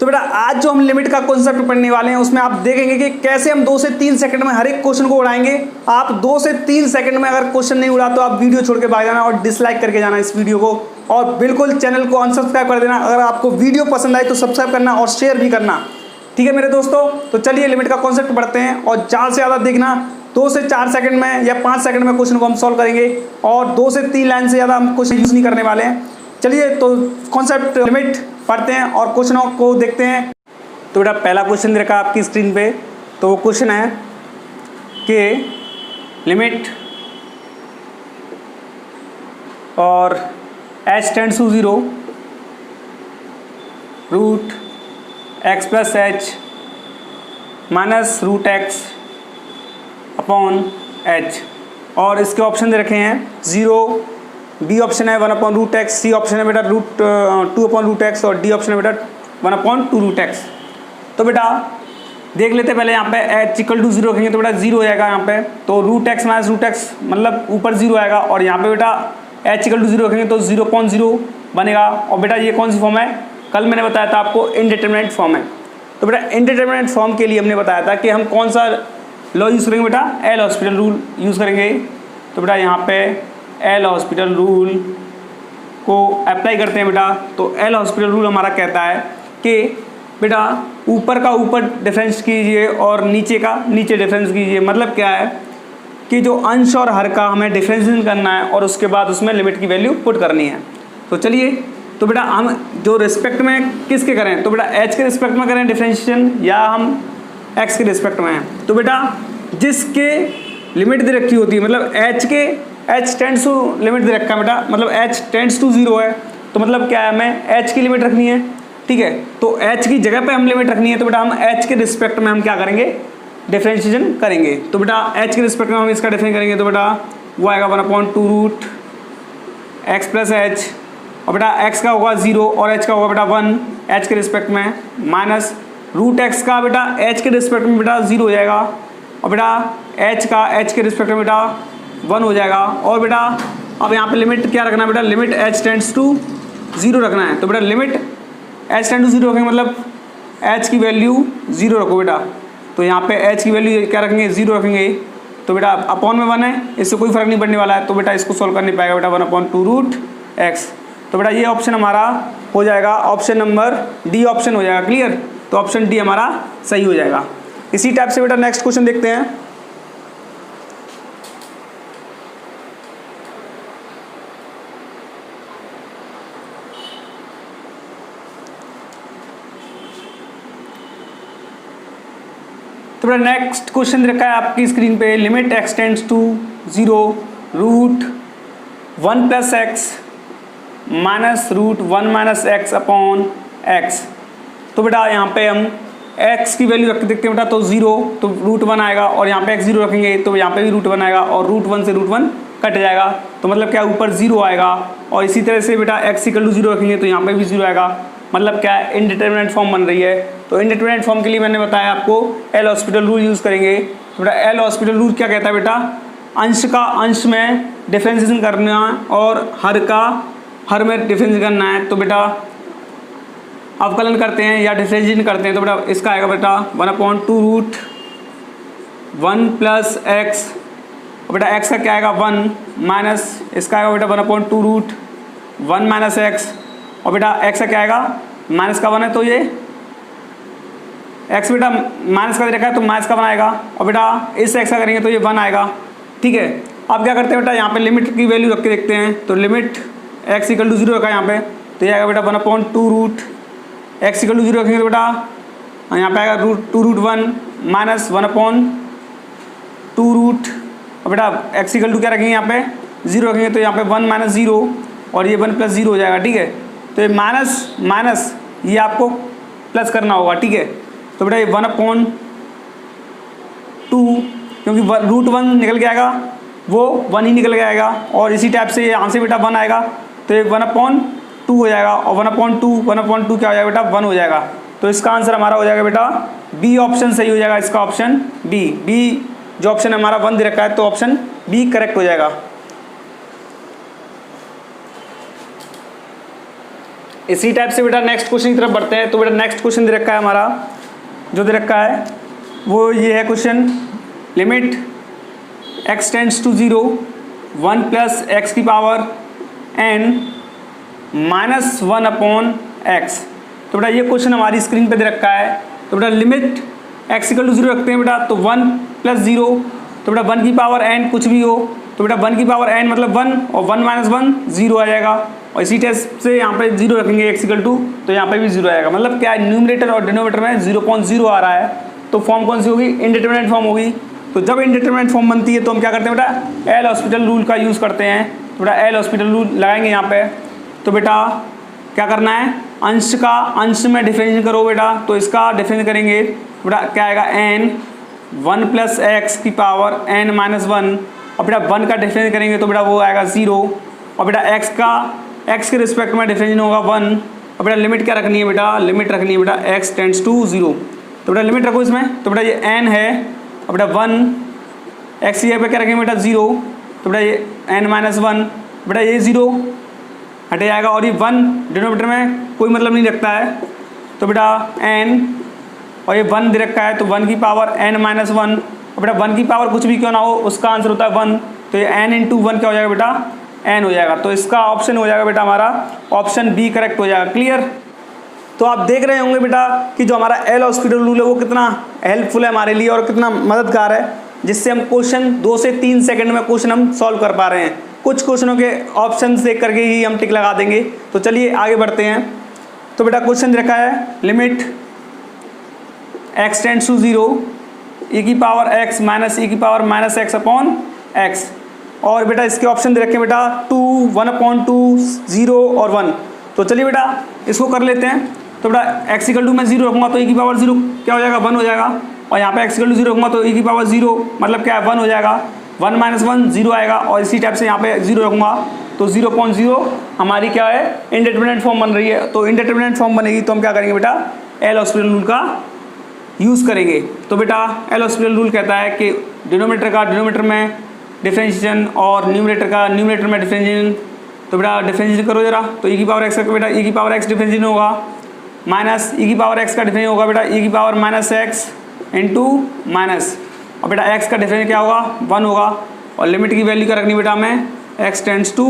तो बेटा आज जो हम लिमिट का कॉन्सेप्ट पढ़ने वाले हैं उसमें आप देखेंगे कि कैसे हम 2 से 3 सेकंड में हर एक क्वेश्चन को उड़ाएंगे। आप 2 से 3 सेकंड में अगर क्वेश्चन नहीं उड़ा तो आप वीडियो छोड़ के भाग जाना और डिसलाइक करके जाना इस वीडियो को, और बिल्कुल चैनल को अनसब्सक्राइब कर देना। अगर आपको वीडियो पसंद आए तो सब्सक्राइब करना और शेयर भी करना, ठीक है मेरे दोस्तों। तो चलिए लिमिट का कॉन्सेप्ट पढ़ते हैं और ज़्यादा से ज़्यादा देखना। 2 से 4 सेकंड में या 5 सेकंड में क्वेश्चन को हम सॉल्व करेंगे और 2 से 3 लाइन से ज़्यादा हम क्वेश्चन यूज़ नहीं करने वाले हैं। चलिए तो कॉन्सेप्ट लिमिट पढ़ते हैं और क्वेश्चनों को देखते हैं। तो बेटा पहला क्वेश्चन दे रखा है आपकी स्क्रीन पे। तो वो क्वेश्चन है कि लिमिट और h tends to 0 root x plus h minus root x upon h, और इसके ऑप्शन दे रखे हैं 0, बी ऑप्शन है 1 upon root x, C option है बेटा रूट 2 अपॉन रूट x और डी ऑप्शन है बेटा 1 अपॉन 2 रूट x। तो बेटा देख लेते पहले यहाँ पे h इक्वल टू 0 रखेंगे तो बेटा 0 हो जाएगा यहाँ पे, तो root x minus root x मतलब ऊपर 0 आएगा, और यहाँ पे बेटा h इक्वल टू 0 रखेंगे तो 0.0 बनेगा। और बेटा ये कौन सी फॉर्म है, कल मैंने बताया था आपको इनडिटरमिनेट फॉर्म है। तो बेटा इनडिटरमिनेट फॉर्म के लिए हमने बताया था कि हम कौन सा लॉ यूज़ करेंगे बेटा, एल हॉस्पिटल रूल यूज़ करेंगे। तो बेटा यहाँ पे एल हॉस्पिटल रूल को अप्लाई करते हैं बेटा। तो एल हॉस्पिटल रूल हमारा कहता है कि बेटा ऊपर का ऊपर डिफरेंस कीजिए और नीचे का नीचे डिफरेंस कीजिए। मतलब क्या है कि जो अंश और हर का हमें डिफरेंशिएशन करना है और उसके बाद उसमें लिमिट की वैल्यू पुट करनी है। तो चलिए तो बेटा हम जो रिस्पेक्ट में किसके करें, तो बेटा h के रिस्पेक्ट में करें डिफरेंशिएशन या हम x के रिस्पेक्ट में हैं। तो बेटा जिसके लिमिट दे रखी होती है, मतलब h टेंड्स टू लिमिट दे रखा है बेटा, मतलब h टेंड्स टू 0 है, तो मतलब क्या है हमें h की लिमिट रखनी है, ठीक है। तो h की जगह पे हम लिमिट रखनी है, तो बेटा हम h के रिस्पेक्ट में हम क्या करेंगे, डिफरेंशिएशन करेंगे। तो बेटा h के रिस्पेक्ट में हम इसका डिफरेंस करेंगे तो बेटा वो आएगा 1 upon 2 root x plus h, और बेटा x का होगा 0 और h का होगा बेटा 1 h के रिस्पेक्ट में, माइनस रूट x का बेटा h के रिस्पेक्ट में बेटा 0 हो जाएगा, और बेटा h का h के रिस्पेक्ट में बेटा 1 हो जाएगा। और बेटा अब यहाँ पे लिमिट क्या रखना है बेटा, लिमिट h टेंड्स टू 0 रखना है। तो बेटा लिमिट h टेंड्स टू 0 रखेंगे, मतलब h की वैल्यू 0 रखो बेटा। तो यहाँ पे h की वैल्यू क्या रखेंगे, 0 रखेंगे। तो बेटा अपॉन में 1 है, इससे कोई फर्क नहीं पड़ने वाला है, तो बेटा इसको सोल्व कर नहीं पाएगा बेटा 1 अपॉन 2 रूट x। तो बेटा ये ऑप्शन हमारा हो जाएगा, ऑप्शन नंबर डी ऑप्शन हो जाएगा। क्लियर, तो ऑप्शन डी हमारा सही हो जाएगा। इसी टाइप से बेटा नेक्स्ट क्वेश्चन देखते हैं। तो बेटा नेक्स्ट क्वेश्चन रखा है आपकी स्क्रीन पे, limit x tends to 0 root 1 plus x minus root 1 minus x upon x। तो बेटा यहाँ पे हम x की वैल्यू रख के देखते हैं बेटा, तो 0 तो रूट 1 आएगा, और यहाँ पे x 0 रखेंगे तो यहाँ पे भी रूट 1 आएगा, और रूट 1 से रूट 1 कट जाएगा, तो मतलब क्या ऊपर 0 आएगा। और इसी तरह से बेटा x इक्वल टू 0 रखेंगे तो यहाँ पे भी 0 आएगा, मतलब क्या है इनडिटरमिनेट फॉर्म बन रही है। तो इनडिटरमिनेट फॉर्म के लिए मैंने बताया आपको एल हॉस्पिटल रूल यूज़ करेंगे। तो बेटा एल हॉस्पिटल रूल क्या कहता है बेटा, अंश का अंश में डिफरेंशिएशन करना और हर का हर में डिफरेंशिएशन करना है। तो बेटा अवकलन करते हैं या डिफरेंशिएशन करते हैं, तो बेटा इसका आएगा बेटा 1 अपॉन 2 रूट 1 प्लस x, और बेटा x का क्या आएगा 1 माइनस इसका आएगा बेटा 1 अपॉन 2 रूट 1 माइनस x, और बेटा x का क्या आएगा माइनस का 1 है, तो ये x बेटा माइनस का देखा है तो माइनस का 1 आएगा, और बेटा इस x का करेंगे तो ये 1 आएगा, ठीक है। अब क्या करते हैं बेटा, यहाँ पे लिमिट की वैल्यू रख के देखते हैं। तो लिमिट x इक्वल टू 0 रखा है यहाँ पे, तो ये आएगा बेटा 1 upon 2 root x equal to 0 रखेंगे तो बेटा यहाँ पे आएगा root 2 root 1 minus 1 upon 2 root, और बेटा x इक्वल टू क्या रखेंगे यहाँ पे 0 रखेंगे, तो यहाँ पे 1 माइनस 0 और ये 1 प्लस 0 हो जाएगा, ठीक है। तो ये माइनस माइनस ये आपको प्लस करना होगा, ठीक है। तो बेटा ये 1 अपॉन 2, क्योंकि रूट 1 निकल के आएगा वो 1 ही निकल के आएगा, और इसी टाइप से यहाँ से बेटा 1 आएगा तो ये 1 अपॉन 2 हो जाएगा, और 1 अपॉन 2 क्या हो जाएगा बेटा 1 हो जाएगा। तो इसका आंसर हमारा हो जाएगा बेटा बी ऑप्शन सही हो जाएगा। इसका ऑप्शन बी जो ऑप्शन हमारा 1 दे रखा है, तो ऑप्शन बी करेक्ट हो जाएगा। इसी टाइप से बेटा नेक्स्ट क्वेश्चन की तरफ बढ़ते हैं। तो बेटा नेक्स्ट क्वेश्चन दे रखा है हमारा, जो दे रखा है वो ये है question, limit x tends to 0 1 plus x की power n minus 1 upon x। तो बेटा ये क्वेश्चन हमारी स्क्रीन पे दे रखा है। तो बेटा लिमिट x इक्वल टू 0 रखते हैं बेटा, तो 1 प्लस 0, तो बेटा 1 की पावर n कुछ भी हो, तो बेटा 1 की पावर n मतलब 1 और 1 माइनस 1 0 आ जाएगा। और इसी टेस्ट से यहाँ पे 0 रखेंगे x इक्वल टू, तो यहाँ पे भी 0 आएगा। मतलब क्या है, न्यूमरेटर और डिनोमिनेटर में 0.0 आ रहा है, तो फॉर्म कौन सी होगी, इनडिटरमिनेट फॉर्म होगी। तो जब इनडिटरमिनेट फॉर्म बनती है तो हम क्या करते हैं बेटा, एल हॉस्पिटल रूल का यूज़ करते हैं। तो बेटा एल हॉस्पिटल रूल लगाएंगे यहाँ पे। तो बेटा क्या करना है, अंश का अंश में डिफरेंशिएट करो बेटा, तो इसका डिफरेंशिएट करेंगे बेटा क्या आएगा, n 1 प्लस एक्स की पावर n माइनस 1, और बेटा 1 का डिफरेंशिएट करेंगे तो बेटा वो आएगा 0, और बेटा x के रिस्पेक्ट में डिफरेंशिएट होगा 1, और बेटा लिमिट क्या रखनी है बेटा, लिमिट रखनी है बेटा x टेंड्स टू 0। तो बेटा लिमिट रखो इसमें, तो बेटा ये n है, और बेटा 1 x यहाँ पे क्या रखेंगे बेटा 0, तो बेटा ये n माइनस 1, बेटा ये 0 हटे जाएगा, और ये 1 डिनोमिनेटर में कोई मतलब नहीं रखता है, तो बेटा n, और ये 1 दे रखा है तो 1 की पावर n माइनस 1, और बेटा 1 की पावर कुछ भी क्यों ना हो उसका आंसर होता है 1, तो ये n इंटू 1 क्या हो जाएगा बेटा, n हो जाएगा। तो इसका ऑप्शन हो जाएगा बेटा हमारा ऑप्शन बी करेक्ट हो जाएगा। क्लियर। तो आप देख रहे होंगे बेटा कि जो हमारा एल हॉस्पिटल रूल है वो कितना हेल्पफुल है हमारे लिए और कितना मददगार है, जिससे हम क्वेश्चन 2 से 3 सेकंड में क्वेश्चन हम सॉल्व कर पा रहे हैं। कुछ क्वेश्चनों के ऑप्शन देख करके ही हम टिक लगा देंगे। तो चलिए आगे बढ़ते हैं। तो बेटा क्वेश्चन दे रखा है, limit x tends to 0 e की पावर x माइनस e की power minus x upon x, और बेटा इसके ऑप्शन दे रखे हैं बेटा 2 1/2 0 और 1। तो चलिए बेटा इसको कर लेते हैं। तो बेटा x इक्वल टू मैं 0 रखूँगा तो e की पावर 0 क्या हो जाएगा, 1 हो जाएगा, और यहाँ पे x इक्वल टू 0 रखूँगा तो e की पावर 0 मतलब क्या है, 1 हो जाएगा, 1 माइनस 1 0 आएगा, और इसी टाइप से यहाँ पे 0 रखूँगा तो 0.0 हमारी क्या है, इनडिटरमिनेट फॉर्म बन रही है। तो इनडिटरमिनेट फॉर्म बनेगी तो हम क्या करेंगे बेटा, एल हॉस्पिटल रूल का यूज़ करेंगे। तो बेटा एल हॉस्पिटल रूल कहता है कि डिनोमिनेटर का डिनोमिनेटर में डिफरेंशिएशन और न्यूमरेटर का न्यूमरेटर में डिफरेंशिएशन। तो बेटा डिफरेंशिएशन करो जरा, तो e की पावर x का बेटा e की पावर x डिफरेंशिएशन होगा, माइनस e की पावर x का डिफरेंशिएशन होगा बेटा e की power minus x into minus, और बेटा x का डिफरेंशिएशन क्या होगा, 1 होगा, और लिमिट की वैल्यू क्या रखनी बेटा हमें, x टेंड्स टू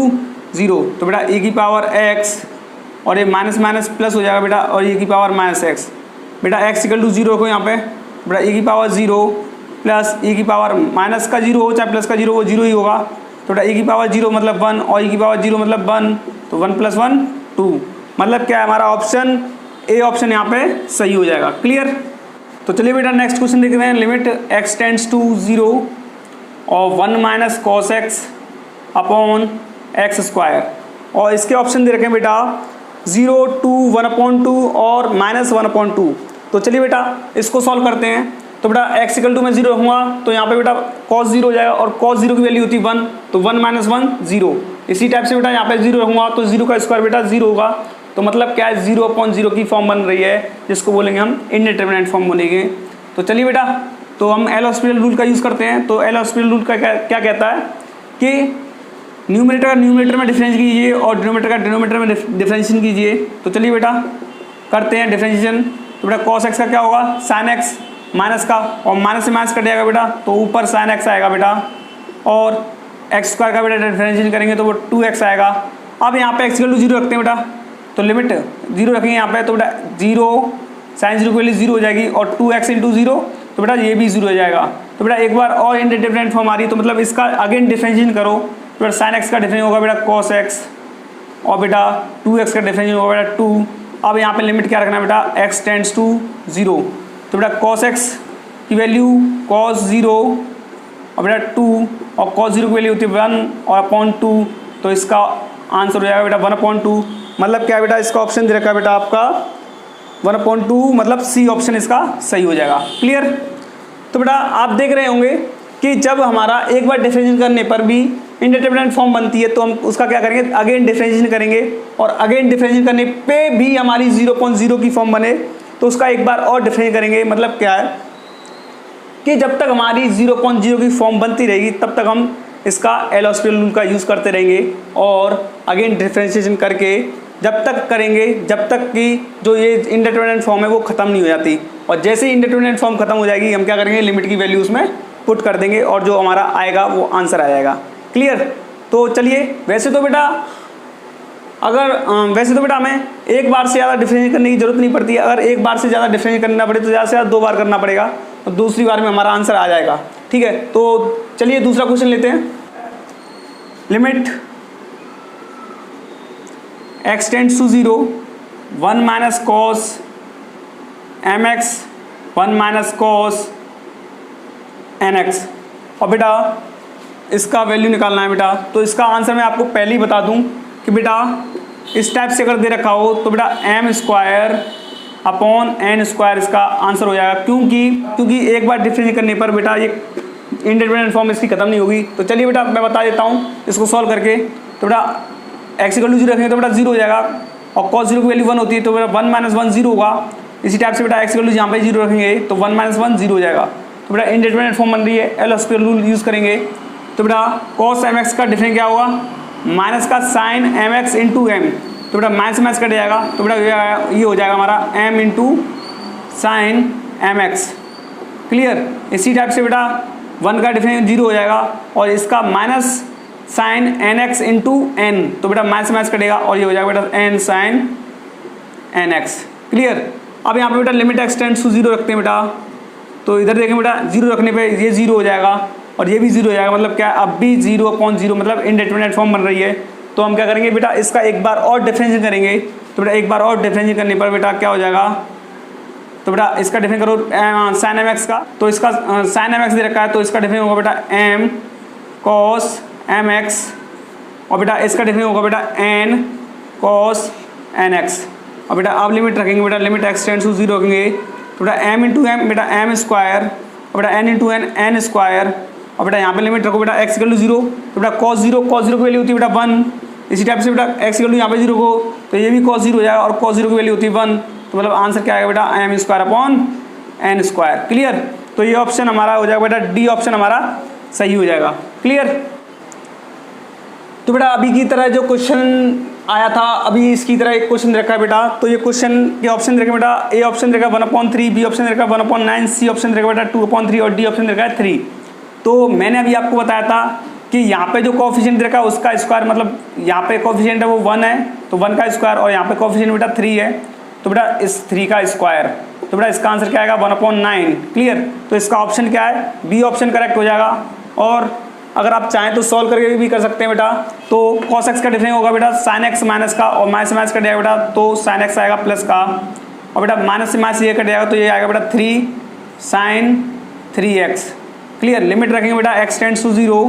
0। तो बेटा e की पावर x और ये माइनस माइनस प्लस हो जाएगा बेटा, और e की पावर माइनस एक्स, बेटा x इक्वल टू 0 रखो यहाँ पे, बेटा e की पावर 0 प्लस e की पावर माइनस का 0 हो चाहे प्लस का 0 वो 0 ही होगा। तो बेटा e की पावर 0 मतलब 1 और e की पावर 0 मतलब 1, तो 1 + 1 2, मतलब क्या है हमारा ऑप्शन ए ऑप्शन यहाँ पे सही हो जाएगा। क्लियर। तो चलिए बेटा नेक्स्ट क्वेश्चन देखते हैं, लिमिट x टेंड्स टू 0 और 1 minus cos x upon x square, और इसके ऑप्शन दे रखे हैं बेटा 0 2 1/2 और -1/2। तो चलिए बेटा इसको सॉल्व करते हैं। तो बेटा x इक्वल टू मैं 0 रखूँगा तो यहाँ पे बेटा cos 0 हो जाएगा, और cos 0 की वैल्यू होती है 1, तो 1 - 1 0। इसी टाइप से बेटा यहाँ पे 0 रखूँगा तो 0 का स्क्वायर बेटा 0 होगा, तो मतलब क्या है 0/0 की फॉर्म बन रही है, जिसको बोलेंगे हम इनडिटरमिनेट फॉर्म बनेंगे। तो चलिए बेटा तो हम एल हॉस्पिटल रूल का यूज़ करते हैं। तो एल हॉस्पिटल रूल का क्या कहता है कि न्यूमरेटर का न्यूमरेटर में डिफरेंस कीजिए और डिनोमिनेटर का डिनोमिनेटर में डिफरेंशिएशन कीजिए। तो चलिए बेटा करते हैं डिफरेंशिएशन। तो बेटा cos x का क्या होगा, sin x माइनस का, और माइनस से माइनस कट जाएगा बेटा, तो ऊपर sin x आएगा बेटा, और x स्क्वायर का बेटा डिफरेंशिएशन करेंगे तो वो 2x आएगा। अब यहाँ पे x इक्वल टू 0 रखते हैं बेटा, तो लिमिट 0 रखेंगे यहाँ पे, तो बेटा 0 sin 0 की वैल्यू 0 हो जाएगी, और 2x × 0 तो बेटा ये भी 0 हो जाएगा। तो बेटा एक बार और इनडिटरमिनेट फॉर्म आ रही है, तो मतलब इसका अगेन डिफरेंशिएशन करो, तो बेटा sin x का डिफरेंशिएशन होगा बेटा cos x, और बेटा 2x का डिफरेंशिएशन होगा बेटा 2। अब यहाँ पे लिमिट क्या रखना है बेटा, x टेंड्स टू 0। तो बेटा cos x की वैल्यू cos 0 और बेटा 2, और cos 0 की वैल्यू होती है 1 और अपॉन 2, तो इसका आंसर हो जाएगा बेटा 1/2। मतलब क्या है बेटा, इसका ऑप्शन दे रखा है बेटा आपका 1/2, मतलब सी ऑप्शन इसका सही हो जाएगा। क्लियर। तो बेटा आप देख रहे होंगे कि जब हमारा एक बार डिफरेंशिएशन करने पर भी इनडिटरमिनेट फॉर्म बनती है तो हम उसका क्या करेंगे, अगेन डिफरेंशिएशन करेंगे, और अगेन डिफरेंशिएशन करने पे भी हमारी 0.0 की फॉर्म बने तो उसका एक बार और डिफरेंशिएशन करेंगे। मतलब क्या है कि जब तक हमारी 0.0 की फॉर्म बनती रहेगी तब तक हम इसका एल हॉस्पिटल रूल का यूज़ करते रहेंगे, और अगेन डिफरेंशिएशन करके जब तक करेंगे जब तक कि जो ये इंडिटरमिनेट फॉर्म है वो ख़त्म नहीं हो जाती, और जैसे ही इंडिटरमिनेट फॉर्म खत्म हो जाएगी हम क्या करेंगे, लिमिट की वैल्यू उसमें पुट कर देंगे और जो हमारा आएगा वो आंसर आ जाएगा। क्लियर? तो चलिए, वैसे तो बेटा हमें एक बार से ज़्यादा डिफरेंशिएट करने की जरूरत नहीं पड़ती है। अगर एक बार से ज़्यादा डिफरेंशिएट करना पड़े तो ज़्यादा से ज़्यादा 2 बार करना पड़ेगा, और दूसरी बार में हमारा आंसर आ जाएगा। ठीक है, तो चलिए दूसरा क्वेश्चन लेते हैं। Limit x tends to 0 1 minus cos mx 1 minus cos nx, और बेटा इसका वैल्यू निकालना है बेटा। तो इसका आंसर मैं आपको पहले ही बता दूं कि बेटा इस टाइप से अगर दे रखा हो तो बेटा m square upon n square इसका आंसर हो जाएगा, क्योंकि एक बार डिफरेंशिएट करने पर बेटा ये इंडिटरमिनेट फॉर्म इसकी खत्म नहीं होगी। तो चलिए बेटा मैं बता देता हूँ इसको सॉल्व करके। तो बेटा x = 0 रखेंगे तो बेटा 0 हो जाएगा, और cos 0 की वैल्यू 1 होती है तो बेटा 1 - 1 0 होगा। इसी टाइप से बेटा x = यहाँ पे 0 रखेंगे तो 1 - 1 0 हो जाएगा। तो बेटा इंडिटरमिनेट फॉर्म बन रही है, एल हॉस्पिटल रूल यूज़ करेंगे। तो बेटा cos mx का डिफरेंस क्या होगा, माइनस का साइन mx इंटू एम, तो बेटा माइनस माइनस कट जाएगा, तो बेटा ये हो जाएगा हमारा m into sine mx। Clear? इसी टाइप से बेटा 1 का डिफरेंस 0 हो जाएगा, और इसका minus sine nx into n, तो बेटा माइनस माइनस कटेगा और ये हो जाएगा बेटा n साइन nx। क्लियर? अब यहाँ पे बेटा लिमिट x टेंड्स टू 0 रखते हैं बेटा। तो इधर देखें बेटा 0 रखने पे ये 0 हो जाएगा और ये भी 0 हो जाएगा, मतलब क्या, अब भी 0/0 मतलब इंडिटरमिनेट फॉर्म बन रही है। तो हम क्या करेंगे बेटा, इसका एक बार और डिफरेंशिएट करेंगे। तो बेटा एक बार और डिफरेंशिएट करने पर बेटा क्या हो जाएगा, तो बेटा इसका डिफरेंस करो साइन mx का, तो इसका साइन mx दे रखा है तो इसका डिफरेंस होगा बेटा m cos mx, और बेटा इसका डिफरेंस होगा बेटा n cos nx। और बेटा अब लिमिट रखेंगे बेटा, लिमिट x टेंड्स टू 0 रखेंगे तो बेटा m इंटू एम बेटा m स्क्वायर, और बेटा n इंटू n स्क्वायर, और बेटा यहाँ पे लिमिट रखो बेटा x = 0 तो बेटा cos 0 की वैल्यू होती है बेटा 1। इसी टाइप से बेटा x = यहाँ पे 0 को तो ये भी cos 0 हो जाएगा, और cos 0 की वैल्यू होती है 1, तो मतलब आंसर क्या आएगा बेटा m square upon n square. Clear? तो ये ऑप्शन हमारा हो जाएगा बेटा डी ऑप्शन हमारा सही हो जाएगा। क्लियर? तो बेटा अभी की तरह जो क्वेश्चन आया था, अभी इसकी तरह एक क्वेश्चन रखा है बेटा। तो ये क्वेश्चन के ऑप्शन रखे बेटा, ए ऑप्शन रखा 1/3, बी ऑप्शन रखा 1/9, सी ऑप्शन रखा बेटा 2/3 और डी ऑप्शन रखा है 3। तो मैंने अभी आपको बताया था कि यहाँ पे जो कोएफिशिएंट रखा है उसका स्क्वायर, मतलब यहाँ पे कोएफिशिएंट है वो 1 है तो 1 का स्क्वायर, और यहाँ पे कोएफिशिएंट बेटा 3 है तो बेटा इस 3 का स्क्वायर, तो बेटा इसका आंसर क्या आएगा 1/9। क्लियर? तो इसका ऑप्शन क्या है, बी ऑप्शन करेक्ट हो जाएगा। और अगर आप चाहें तो सॉल्व करके भी कर सकते हैं बेटा। तो cos x का डिफरेंस होगा बेटा sin x माइनस का, और माइनस माइनस कट जाएगा बेटा तो sin x आएगा प्लस का, और बेटा माइनस से माइनस ये कट जाएगा तो ये आएगा बेटा 3 sin 3x। क्लियर? लिमिट रखेंगे बेटा x टेंड्स टू 0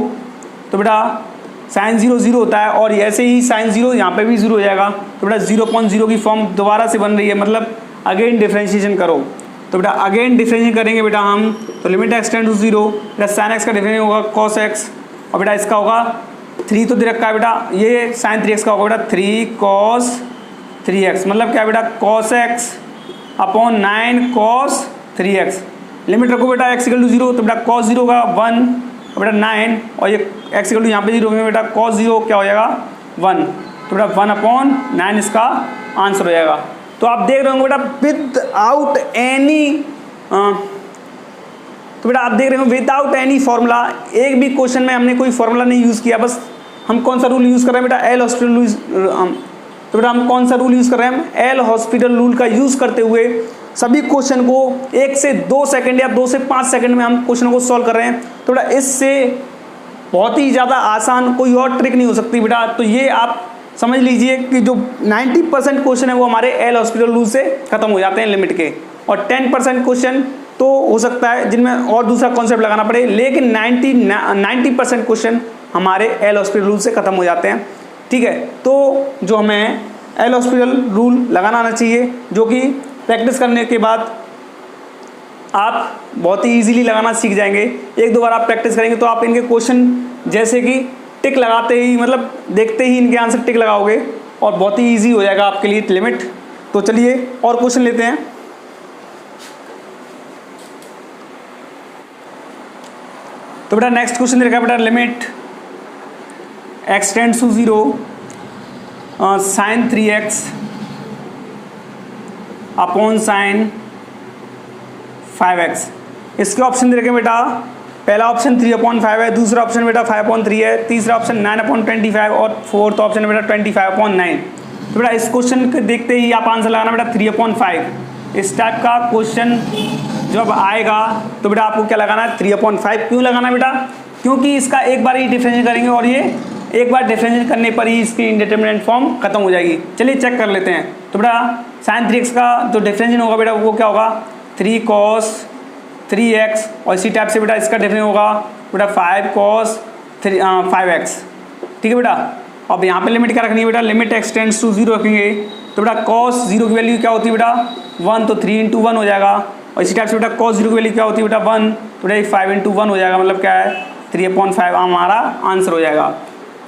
तो बेटा sin 0 0 होता है, और ऐसे ही sin 0 यहाँ पे भी 0 हो जाएगा, तो बेटा 0/0 की फॉर्म दोबारा से बन रही है, मतलब अगेन डिफरेंशिएशन करो। तो बेटा अगेन डिफरेंशिएट करेंगे बेटा हम, तो लिमिट x टेंड्स टू 0 बेटा sin x का डिफरेंस होगा cos x, और बेटा इसका होगा 3 तो दे रखा है बेटा, ये sin 3x का होगा बेटा 3 cos 3x, मतलब क्या बेटा cos x upon 9 cos 3x। Limit रखो बेटा x = 0 तो बेटा cos 0 का 1 और बेटा 9, और ये x = यहाँ पे 0 होंगे बेटा cos 0 क्या हो जाएगा 1, तो बेटा 1/9 इसका आंसर हो जाएगा। तो आप देख रहे होंगे बेटा विदाउट एनी तो बेटा आप देख रहे हो विदाउट एनी फार्मूला, एक भी क्वेश्चन में हमने कोई फार्मूला नहीं यूज़ किया, बस हम कौन सा रूल यूज़ कर रहे हैं बेटा, एल हॉस्पिटल रूल। तो बेटा हम कौन सा रूल यूज़ कर रहे हैं, एल हॉस्पिटल रूल का यूज़ करते हुए सभी क्वेश्चन को 1 से 2 सेकंड या 2 से 5 सेकंड में हम क्वेश्चन को सॉल्व कर रहे हैं। तो बेटा इससे बहुत ही ज़्यादा आसान कोई और ट्रिक नहीं हो सकती बेटा। तो ये आप समझ लीजिए कि जो 90% क्वेश्चन है वो हमारे एल हॉस्पिटल रूल से ख़त्म हो जाते हैं लिमिट के, और 10% क्वेश्चन तो हो सकता है जिनमें और दूसरा कॉन्सेप्ट लगाना पड़े, लेकिन 90% क्वेश्चन हमारे एल हॉस्पिटल रूल से ख़त्म हो जाते हैं। ठीक है? तो जो हमें एल हॉस्पिटल रूल लगाना आना चाहिए, जो कि प्रैक्टिस करने के बाद आप बहुत ही ईजिली लगाना सीख जाएंगे। 1-2 बार आप प्रैक्टिस करेंगे तो आप इनके क्वेश्चन जैसे कि टिक लगाते ही, मतलब देखते ही इनके आंसर टिक लगाओगे और बहुत ही ईजी हो जाएगा आपके लिए लिमिट। तो चलिए और क्वेश्चन लेते हैं। तो बेटा नेक्स्ट क्वेश्चन देखा बेटा, limit x tends to 0 sine 3x upon sine 5x। इसके ऑप्शन दे रखे बेटा, पहला ऑप्शन 3/5 है, दूसरा ऑप्शन बेटा 5/3 है, तीसरा ऑप्शन 9/25 और फोर्थ ऑप्शन बेटा 25/9। तो बेटा इस क्वेश्चन को देखते ही आप आंसर लगाना बेटा 3/5। इस टाइप का क्वेश्चन जब आएगा तो बेटा आपको क्या लगाना है 3/5। क्यों लगाना बेटा? क्योंकि इसका एक बार ही डिफरेंशिएट करेंगे और ये एक बार डिफरेंशिएट करने पर ही इसकी इंडिटरमिनेट फॉर्म खत्म हो जाएगी। चलिए चेक कर लेते हैं। तो बेटा साइन 3x का जो डिफरेंशिएट होगा बेटा वो क्या होगा 3 cos 3x, और इसी टाइप से बेटा इसका डिफरेंस होगा बेटा 5 cos 5x। ठीक है बेटा। अब यहाँ पे लिमिट क्या रखनी है बेटा, लिमिट x टेंड्स टू 0 रखेंगे। तो बेटा cos 0 की वैल्यू क्या होती है बेटा 1, तो 3 × 1 हो जाएगा। और इसी टाइप से बेटा cos 0 की वैल्यू क्या होती है बेटा 1, तो बेटा 5 × 1 हो जाएगा। मतलब क्या है 3/5 हमारा आंसर हो जाएगा।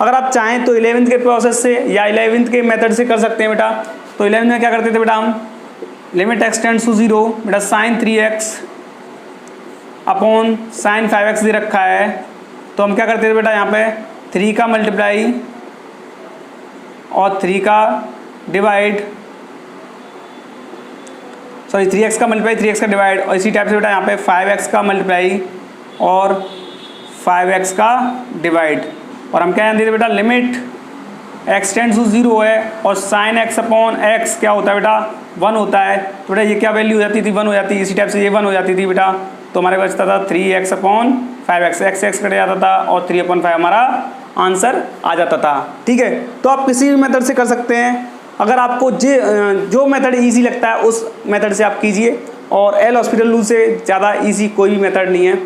अगर आप चाहें तो 11th के प्रोसेस से या 11th के मेथड से कर सकते हैं बेटा। तो 11th में क्या करते थे बेटा हम, लिमिट x टेंड्स टू 0 बेटा sign 3x upon sine 5x दे रखा है। तो हम क्या करते थे बेटा यहाँ पे 3 का मल्टीप्लाई और 3 का डिवाइड, सॉरी 3x का मल्टीप्लाई 3x का डिवाइड, और इसी टाइप से बेटा यहाँ पे 5x का मल्टीप्लाई और 5x का डिवाइड। और हम क्या जानते थे बेटा लिमिट x टेंड्स टू 0 है और साइन x अपॉन x क्या होता है बेटा 1 होता है। तो बेटा ये क्या वैल्यू हो जाती थी 1 हो जाती है। इसी टाइप से ये 1 हो जाती थी बेटा। तो हमारे पास बचता था 3x upon 5x, x cut जाता था और 3/5 हमारा आंसर आ जाता था। ठीक है। तो आप किसी भी मेथड से कर सकते हैं। अगर आपको जो मेथड इजी लगता है उस मेथड से आप कीजिए, और एल हॉस्पिटल रूल से ज़्यादा इजी कोई भी मेथड नहीं है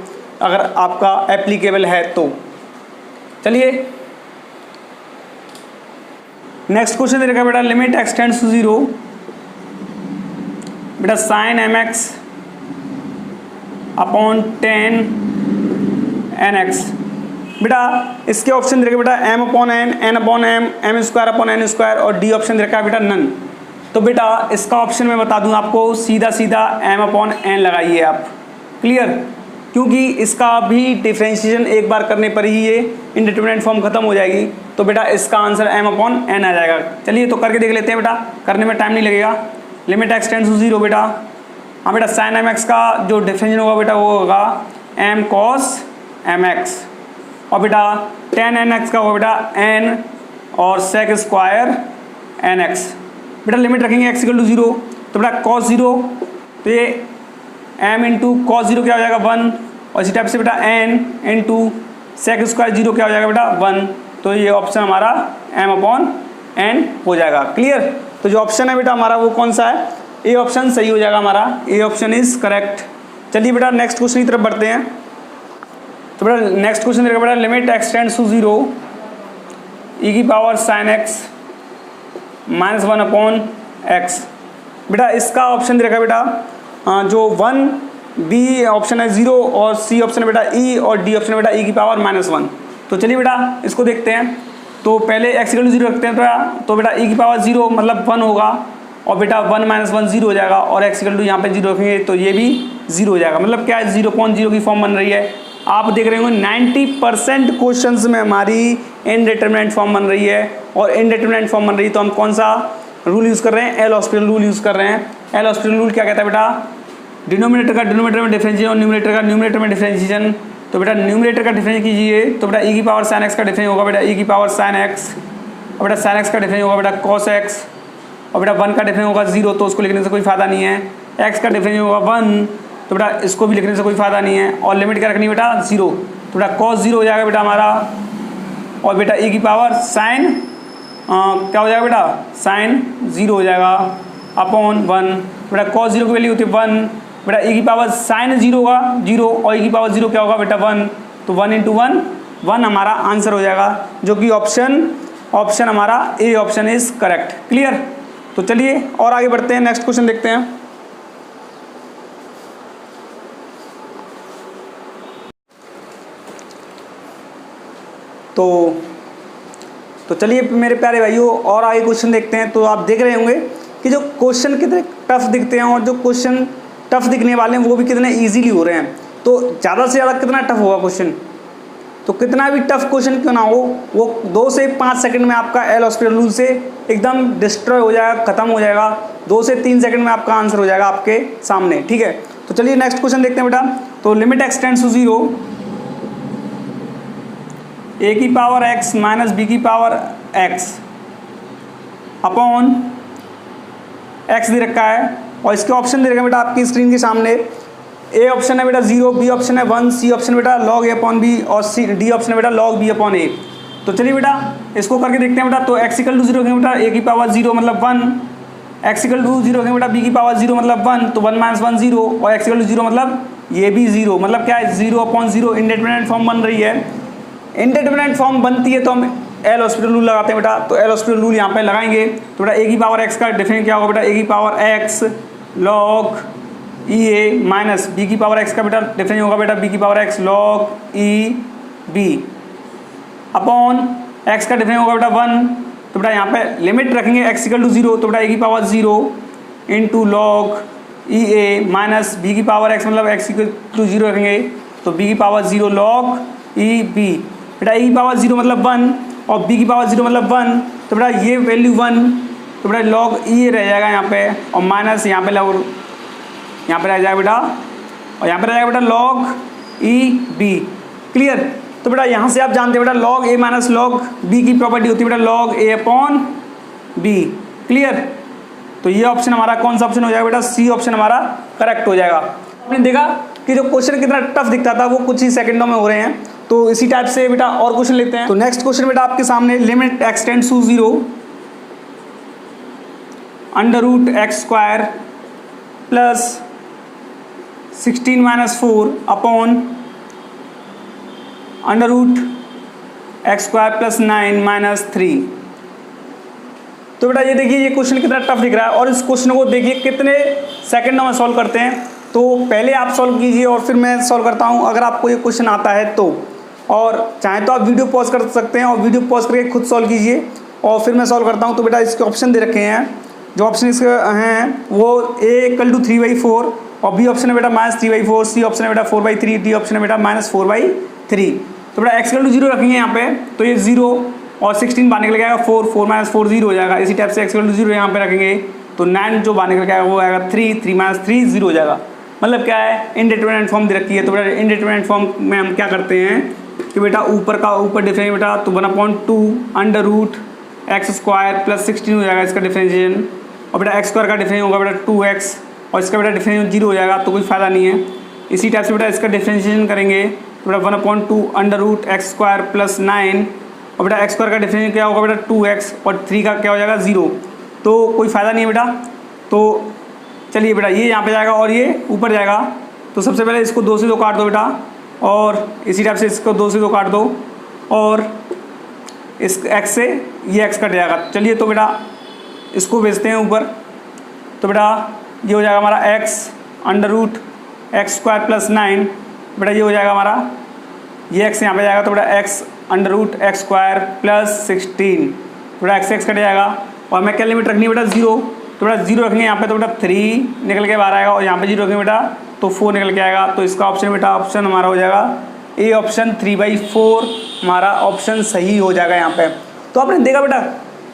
अगर आपका एप्लीकेबल है तो। चलिए नेक्स्ट क्वेश्चन दे रखा बेटा लिमिट x टेंड्स टू 0 बेटा साइन mx अपॉन 10 nx। बेटा इसके ऑप्शन दे रखे बेटा m upon n, n upon m, m square upon n square, और d ऑप्शन दे रखा है बेटा नन। तो बेटा इसका ऑप्शन मैं बता दूं आपको, सीधा सीधा m अपॉन n लगाइए आप। क्लियर? क्योंकि इसका भी डिफ्रेंशिएशन एक बार करने पर ही ये इंडिटरमिनेट फॉर्म खत्म हो जाएगी। तो बेटा इसका आंसर m अपॉन n आ जाएगा। चलिए तो करके देख लेते हैं बेटा, करने में टाइम नहीं लगेगा। लिमिट x टेंड्स टू 0 बेटा, हाँ बेटा साइन mx का जो डिफरेंशिएशन होगा बेटा वो होगा m cos mx, और बेटा tan nx का होगा बेटा n और sec स्क्वायर nx। बेटा लिमिट रखेंगे x इक्वल टू 0, तो बेटा cos 0 तो ये m इंटू cos 0 क्या हो जाएगा 1, और इसी टाइप से बेटा n इंटू sec स्क्वायर 0 क्या हो जाएगा बेटा 1। तो ये ऑप्शन हमारा m अपॉन n हो जाएगा। क्लियर? तो जो ऑप्शन है बेटा हमारा वो कौन सा है, ए ऑप्शन सही हो जाएगा हमारा, ए ऑप्शन इज करेक्ट। चलिए बेटा नेक्स्ट क्वेश्चन की तरफ बढ़ते हैं। तो बेटा नेक्स्ट क्वेश्चन देखा बेटा limit x tends to 0 e की power sine x minus 1 upon x। बेटा इसका ऑप्शन दे रखा है बेटा जो 1 बी ऑप्शन है 0 और सी ऑप्शन है बेटा e और डी ऑप्शन है बेटा e की पावर -1। तो चलिए बेटा इसको देखते हैं। तो पहले x इक्वल टू 0 रखते हैं बेटा, तो बेटा e की पावर 0 मतलब 1 होगा, और बेटा 1 - 1 0 हो जाएगा, और x इक्वल टू यहाँ पे 0 रखेंगे तो ये भी 0 हो जाएगा। मतलब क्या है 0.0 की फॉर्म बन रही है। आप देख रहे होंगे 90% क्वेश्चंस में हमारी इनडिटरमिनेट फॉर्म बन रही है, और इनडिटरमिनेट फॉर्म बन रही है तो हम कौन सा रूल यूज़ कर रहे हैं, एल हॉस्पिटल रूल यूज़ कर रहे हैं। एल हॉस्पिटल रूल क्या कहता है बेटा, डिनोमिनेटर का डिनोमिनेटर में डिफरेंशिएशन और न्यूमरेटर का न्यूमरेटर में डिफरेंशिएशन। तो बेटा न्यूमरेटर का डिफरेंस कीजिए, तो बेटा e की पावर साइन x का डिफरेंस होगा बेटा e की पावर साइन x, और बेटा साइन x का डिफरेंस होगा बेटा cos x, और बेटा 1 का डिफरेंस होगा 0 तो उसको लिखने से कोई फायदा नहीं है। x का डिफरेंस होगा 1 तो बेटा इसको भी लिखने से कोई फायदा नहीं है, और लिमिट क्या रखनी है बेटा 0, तो बेटा cos 0 हो जाएगा बेटा हमारा, और बेटा e की पावर साइन क्या हो जाएगा बेटा साइन 0 हो जाएगा अपॉन 1। बेटा cos 0 की वैल्यू होती है 1, बेटा e की पावर साइन 0 होगा 0, और e की पावर 0 क्या होगा बेटा 1, तो 1 × 1 1 हमारा आंसर हो जाएगा, जो कि ऑप्शन हमारा A option is correct. Clear? तो चलिए और आगे बढ़ते हैं, नेक्स्ट क्वेश्चन देखते हैं। तो चलिए मेरे प्यारे भाइयों और आगे क्वेश्चन देखते हैं। तो आप देख रहे होंगे कि जो क्वेश्चन कितने टफ दिखते हैं, और जो क्वेश्चन टफ दिखने वाले हैं वो भी कितने इजीली हो रहे हैं। तो ज़्यादा से ज़्यादा कितना टफ होगा क्वेश्चन, तो कितना भी टफ क्वेश्चन क्यों ना हो, वो 2 से 5 सेकंड में आपका एल हॉस्पिटल रूल से एकदम डिस्ट्रॉय हो जाएगा, खत्म हो जाएगा। 2 से 3 सेकंड में आपका आंसर हो जाएगा आपके सामने, ठीक है। तो चलिए नेक्स्ट क्वेश्चन देखते हैं बेटा। तो लिमिट एक्स टेंड्स टू 0, ए की पावर एक्स माइनस बी की पावर एक्स अपॉन एक्स दे रखा है, और इसके ऑप्शन दे रखा है बेटा आपकी स्क्रीन के सामने। ए ऑप्शन है बेटा 0, बी ऑप्शन है 1, सी ऑप्शन बेटा log a अपॉन बी, और सी डी ऑप्शन है बेटा log b अपॉन a। तो चलिए बेटा इसको करके देखते हैं बेटा। तो x इक्वल टू 0 रखेंगे बेटा, a की पावर 0 मतलब 1, x इक्वल टू 0 रखेंगे बेटा, b की पावर 0 मतलब 1, तो 1 माइनस 1 0, और x इक्वल टू 0 मतलब ये भी 0, मतलब क्या है 0 अपॉन 0 इंडिटरमिनेट फॉर्म बन रही है। इंडिटरमिनेट फॉर्म बनती है तो हम एल हॉस्पिटल रूल लगाते हैं बेटा। तो एल हॉस्पिटल रूल यहाँ पे लगाएंगे तो बेटा a की पावर x का डिफरेंस क्या होगा बेटा, a की power x log e a minus b की पावर एक्स का बेटा डिफरेंस होगा बेटा बी की power x log e b upon x का डिफरेंस होगा बेटा 1। तो बेटा यहाँ पे लिमिट रखेंगे एक्स इक्वल टू 0, तो बेटा ए की power 0 into log e a minus b की पावर एक्स मतलब एक्स इक्वल टू 0 रखेंगे, तो बी की पावर 0 log ई बी। बेटा ए की पावर 0 मतलब 1 और बी की पावर 0 मतलब 1, तो बेटा ये वैल्यू 1, तो बेटा log ई ए रह जाएगा यहाँ पे, और माइनस यहाँ पे रह जाएगा बेटा, और यहाँ पे रह जाएगा बेटा log ई बी। क्लियर। तो बेटा यहाँ से आप जानते हैं बेटा log a minus log b की प्रॉपर्टी होती है बेटा log a upon b। Clear. तो ये ऑप्शन हमारा कौन सा ऑप्शन हो जाएगा बेटा, सी ऑप्शन हमारा करेक्ट हो जाएगा। आपने देखा कि जो क्वेश्चन कितना टफ दिखता था वो कुछ ही सेकंडों में हो रहे हैं। तो इसी टाइप से बेटा और क्वेश्चन लेते हैं। तो नेक्स्ट क्वेश्चन बेटा आपके सामने, limit x tends to 0 under root x square plus 16 minus 4 upon under root x square plus 9 minus 3। तो बेटा ये देखिए ये क्वेश्चन कितना टफ दिख रहा है, और इस क्वेश्चन को देखिए कितने सेकंडों में सॉल्व करते हैं। तो पहले आप सॉल्व कीजिए और फिर मैं सॉल्व करता हूँ अगर आपको ये क्वेश्चन आता है तो, और चाहे तो आप वीडियो पॉज कर सकते हैं और वीडियो पॉज करके खुद सॉल्व कीजिए और फिर मैं सॉल्व करता हूँ। तो बेटा इसके ऑप्शन दे रखे हैं, जो ऑप्शन इसके हैं वो ए इक्वल टू 3/4 और बी ऑप्शन है बेटा माइनस 3/4, सी ऑप्शन है बेटा 4/3, डी ऑप्शन है बेटा माइनस 4/3। तो बेटा एक्स इक्वल टू 0 रखेंगे यहाँ पे, तो ये 0 और 16 बाहर निकल जाएगा 4 माइनस 4 0 हो जाएगा। इसी टाइप से एक्स इक्वल टू 0 यहाँ पे रखेंगे तो 9 जो बाहर निकल जाएगा वो आएगा 3 माइनस 3 0 हो जाएगा। मतलब क्या है, इनडिटरमिनेट फॉर्म दे रखी है। तो बेटा इनडिटरमिनेट फॉर्म में हम क्या करते हैं कि बेटा ऊपर डिफरेंस बेटा तो 1/2 under root x square plus 16 हो जाएगा इसका डिफरेंशिएशन, और बेटा एक्स स्क्वायर का डिफरेंस होगा बेटा 2x और इसका बेटा डिफरेंस 0 हो जाएगा, तो कोई फायदा नहीं है। इसी टाइप से बेटा इसका डिफरेंशिएशन करेंगे तो बेटा 1/2 under root x square plus 9, और बेटा एक्स स्क्वायर का डिफरेंस क्या होगा बेटा 2x और 3 का क्या हो जाएगा 0, तो कोई फ़ायदा नहीं है बेटा। तो चलिए बेटा ये यहाँ पे जाएगा और ये ऊपर जाएगा, तो सबसे पहले इसको 2 से 2 काट दो बेटा, और इसी टाइप से इसको 2 से 2 काट दो, और इस x से ये x कट जाएगा। चलिए तो बेटा इसको भेजते हैं ऊपर, तो बेटा ये हो जाएगा हमारा x under root x square plus 9, बेटा ये हो जाएगा हमारा ये x यहाँ पे जाएगा, तो बेटा x under root x square plus 16, बेटा x कट जाएगा, और मैं क्या लिमिट रखनी है बेटा 0, तो बेटा 0 रखेंगे यहाँ पे, तो बेटा 3 निकल के बाहर आएगा, और यहाँ पे 0 रखेंगे बेटा तो 4 निकल के आएगा। तो इसका ऑप्शन बेटा ऑप्शन हमारा हो जाएगा ए ऑप्शन 3/4 हमारा ऑप्शन सही हो जाएगा यहाँ पे। तो आपने देखा बेटा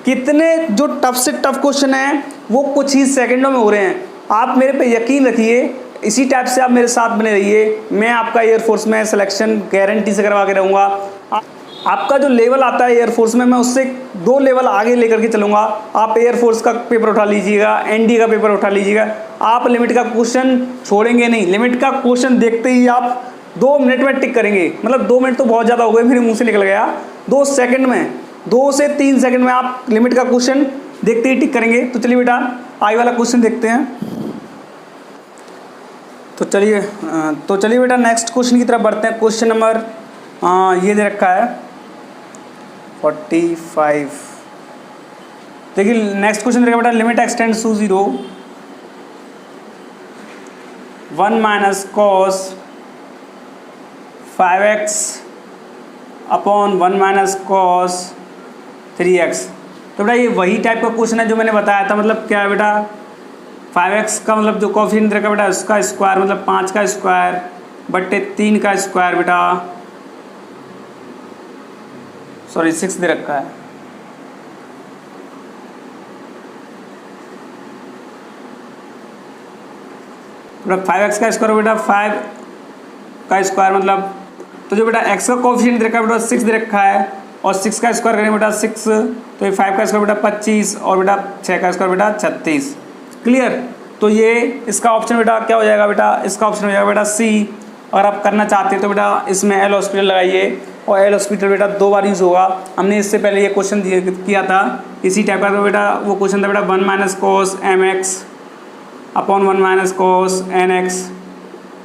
कितने जो टफ से टफ क्वेश्चन हैं वो कुछ ही सेकंडों में हो रहे हैं। आप मेरे पे यकीन रखिए, इसी टाइप से आप मेरे साथ बने रहिए, मैं आपका एयरफोर्स में सिलेक्शन गारंटी से करवा के रहूँगा। आपका जो लेवल आता है एयरफोर्स में, मैं उससे 2 लेवल आगे लेकर के चलूँगा। आप एयरफोर्स का पेपर उठा लीजिएगा, एनडी का पेपर उठा लीजिएगा, आप लिमिट का क्वेश्चन छोड़ेंगे नहीं। लिमिट का क्वेश्चन देखते ही आप 2 मिनट में टिक करेंगे, मतलब 2 मिनट तो बहुत ज़्यादा हो गए, मेरे मुंह से निकल गया। 2 सेकंड में, 2 से 3 सेकंड में आप लिमिट का क्वेश्चन देखते ही टिक करेंगे। तो चलिए बेटा आगे वाला क्वेश्चन देखते हैं। तो चलिए बेटा नेक्स्ट क्वेश्चन की तरफ बढ़ते हैं। क्वेश्चन नंबर ये दे रखा है 45। देखिए नेक्स्ट क्वेश्चन देखा बेटा, limit x tends to 0 1 minus cos 5x upon 1 minus cos 3x। तो बेटा ये वही टाइप का क्वेश्चन है जो मैंने बताया था। मतलब क्या है बेटा, 5x का मतलब जो कोएफिशिएंट रखा बेटा उसका स्क्वायर मतलब 5 का स्क्वायर बट्टे 3 का स्क्वायर बेटा सॉरी 6 दे रखा है। बेटा 5x का स्क्वायर बेटा 5 का स्क्वायर मतलब, तो जो बेटा x का कोफिशिएंट दे रखा है बेटा 6 दे रखा है, और 6 का स्क्वायर करेंगे बेटा 6, तो ये 5 का स्क्वायर बेटा 25 और बेटा 6 का स्क्वायर बेटा 36। क्लियर। तो ये इसका ऑप्शन बेटा क्या हो जाएगा बेटा, इसका ऑप्शन हो जाएगा बेटा सी। अगर आप करना चाहते हैं तो बेटा इसमें एल हॉस्पिटल लगाइए, और एल हॉस्पिटल बेटा 2 बार यूज़ होगा। हमने इससे पहले ये क्वेश्चन किया था इसी टाइप का, तो बेटा वो क्वेश्चन था बेटा 1 minus cos m x upon 1 minus cos n x,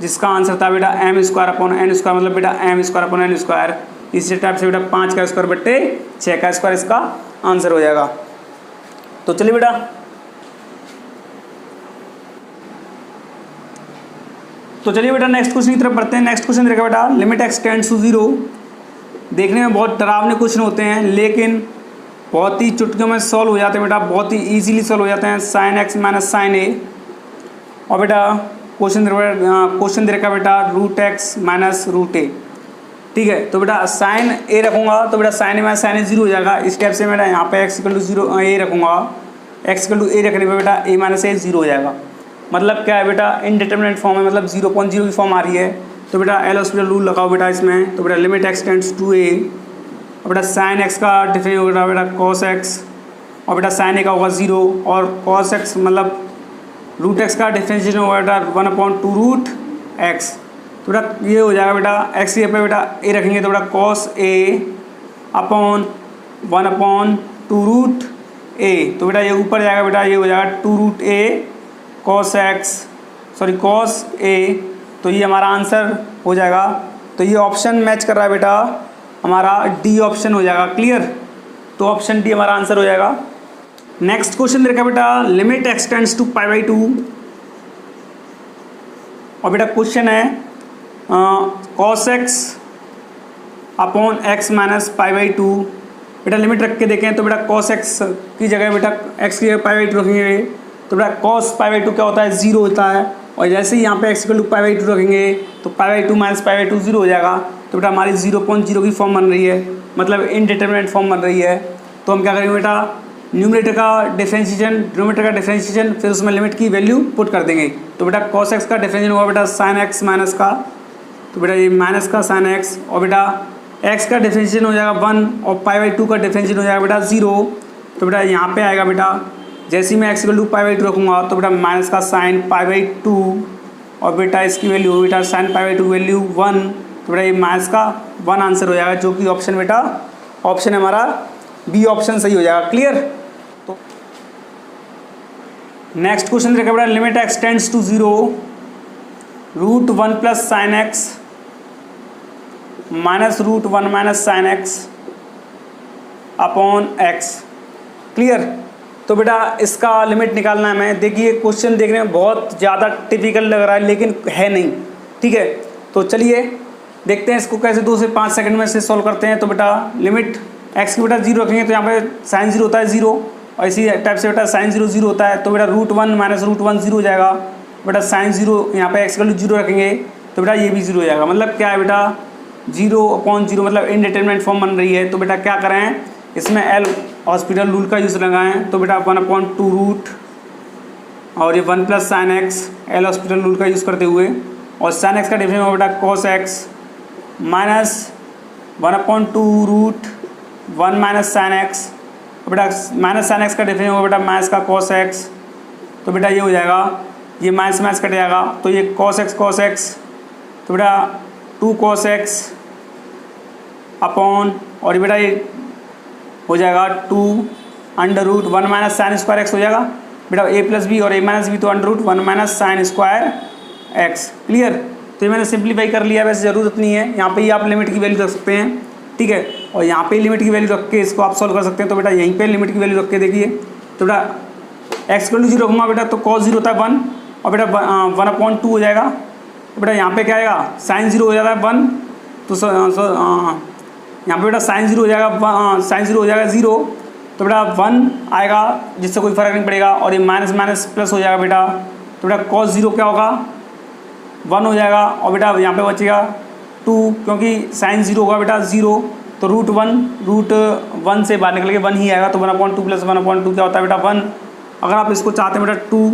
जिसका आंसर था बेटा m square upon n square, मतलब बेटा m square upon n square. इसी टाइप से बेटा 5 का स्क्वायर बट्टे 6 का स्क्वायर इसका आंसर हो जाएगा। तो चलिए बेटा नेक्स्ट क्वेश्चन की तरफ बढ़ते हैं। नेक्स्ट क्वेश्चन देखा बेटा लिमिट एक्स टेंड्स टू 0। देखने में बहुत डरावने क्वेश्चन होते हैं, लेकिन बहुत ही चुटकियों में सॉल्व हो जाते हैं बेटा, बहुत ही इजीली सॉल्व हो जाते हैं। साइन एक्स माइनस साइन ए, और बेटा क्वेश्चन दे रखा बेटा रूट एक्स माइनस रूट ए। ठीक है, तो बेटा साइन ए रखूँगा तो बेटा साइन ए माइनस साइन ए 0 हो जाएगा। इस टाइप से बेटा यहाँ पे एक्स इक्वल टू 0 ए रखूँगा, एक्स इक्वल टू ए रखने पर बेटा ए माइनस ए 0 हो जाएगा। मतलब क्या है बेटा इनडिटरमिनेट फॉर्म है, मतलब 0.0 की फॉर्म आ रही है। तो बेटा एल हॉस्पिटल रूल लगाओ बेटा इसमें, तो बेटा लिमिट एक्स टेंड्स टू ए, और बेटा साइन एक्स का डिफरेंस होगा बेटा कॉस एक्स, और बेटा साइन ए का होगा 0, और कॉस एक्स मतलब रूट एक्स का डिफरेंशिएशन होगा बेटा 1/2 रूट एक्स। तो बेटा ये हो जाएगा बेटा एक्स के पे बेटा ए रखेंगे तो बेटा कॉस ए अपॉन 1/2 रूट ए। तो बेटा ये ऊपर जाएगा बेटा, ये हो जाएगा 2 root A cos x, sorry cos A. तो ये हमारा आंसर हो जाएगा। तो ये ऑप्शन मैच कर रहा है बेटा, हमारा डी ऑप्शन हो जाएगा। क्लियर। तो ऑप्शन डी हमारा आंसर हो जाएगा। नेक्स्ट क्वेश्चन देखा बेटा लिमिट एक्स टेंड्स टू π/2, और बेटा क्वेश्चन है cos x upon x minus π/2। बेटा लिमिट रख के देखें तो बेटा कॉस एक्स की जगह बेटा एक्स की जगह π/2 रखेंगे, तो बेटा कॉस π/2 क्या होता है 0 होता है, और जैसे ही यहाँ पे एक्स इक्वल टू π/2 रखेंगे तो π/2 माइनस π/2 0 हो जाएगा। तो बेटा हमारी 0.0 की फॉर्म बन रही है, मतलब इनडिटरमिनेट फॉर्म बन रही है। तो हम क्या करेंगे बेटा न्यूमरेटर का डिफरेंशिएशन फिर उसमें लिमिट की वैल्यू पुट कर देंगे। तो बेटा कॉस एक्स का डिफरेंशिएशन होगा बेटा साइन एक्स माइनस का, तो बेटा ये माइनस का साइन एक्स, और बेटा एक्स का डिफरेंशिएशन हो जाएगा 1, और π/2 का डिफरेंशिएशन हो जाएगा बेटा 0। तो बेटा यहाँ पे आएगा बेटा जैसे ही मैं एक्स इक्वल टू π/2 रखूँगा तो बेटा माइनस का साइन π/2, और बेटा इसकी वैल्यू बेटा साइन π/2 वैल्यू 1। तो बेटा ये माइनस का 1 आंसर हो जाएगा, जो कि ऑप्शन बेटा ऑप्शन हमारा बी ऑप्शन सही हो जाएगा। क्लियर। तो नेक्स्ट क्वेश्चन देखा बेटा limit x tends to 0 root 1 plus sine x minus root 1 minus sine x upon x. Clear. तो बेटा इसका लिमिट निकालना है हमें। देखिए क्वेश्चन देखने में बहुत ज़्यादा टिपिकल लग रहा है, लेकिन है नहीं। ठीक है, तो चलिए देखते हैं इसको कैसे 2 से 5 सेकंड में से सॉल्व करते हैं। तो बेटा लिमिट एक्स की बेटा 0 रखेंगे तो यहाँ पे साइन 0 होता है 0, और इसी टाइप से बेटा साइन 0 0 होता है। तो बेटा रूट 1 माइनस रूट 1 0 हो जाएगा। बेटा साइन 0 यहाँ पे एक्स का 0 रखेंगे तो बेटा ये भी 0 हो जाएगा। मतलब क्या है बेटा 0/0 मतलब इनडिटरमिनेट फॉर्म बन रही है। तो बेटा क्या करें इसमें एल हॉस्पिटल रूल का यूज़ लगाएं, तो बेटा 1/2 रूट और ये 1 plus sine x L'Hospital rule का यूज़ करते हुए, और साइन एक्स का डिफरेंस होगा बेटा cos x minus 1/2 root 1 minus sine x, बेटा माइनस साइन एक्स का डिफरेंस होगा बेटा माइनस का कॉस एक्स। तो बेटा ये हो जाएगा, ये माइनस माइनस कट जाएगा तो ये कॉस एक्स, तो बेटा 2 cos x अपॉन, और बेटा ये हो जाएगा 2√1 माइनस साइन स्क्वायर एक्स हो जाएगा बेटा a प्लस बी, और a माइनस बी तो √1 minus sine square x. Clear. तो ये मैंने सिंप्लीफाई कर लिया, वैसे ज़रूरत नहीं है। यहाँ पे ही आप लिमिट की वैल्यू रख सकते हैं। ठीक है, और यहाँ पे लिमिट की वैल्यू रख के इसको आप सॉल्व कर सकते हैं। तो बेटा यहीं पे लिमिट की वैल्यू रख के देखिए, तो बेटा x = 0 रखूँगा बेटा तो cos 0 होता है 1, और बेटा 1/2 हो जाएगा। तो बेटा यहाँ पे क्या आएगा साइन 0 हो जाता है 1, तो यहाँ पे बेटा साइन 0 हो जाएगा, साइन 0 हो जाएगा 0, तो बेटा 1 आएगा जिससे कोई फर्क नहीं पड़ेगा, और ये माइनस माइनस प्लस हो जाएगा बेटा। तो बेटा cos 0 क्या होगा 1 हो जाएगा, और बेटा यहाँ पे बचेगा 2, क्योंकि साइन 0 होगा बेटा 0, तो तो रूट वन से बाहर निकल के 1 ही आएगा, तो 1/2 प्लस 1/2 क्या होता है बेटा 1। अगर आप इसको चाहते हैं बेटा 2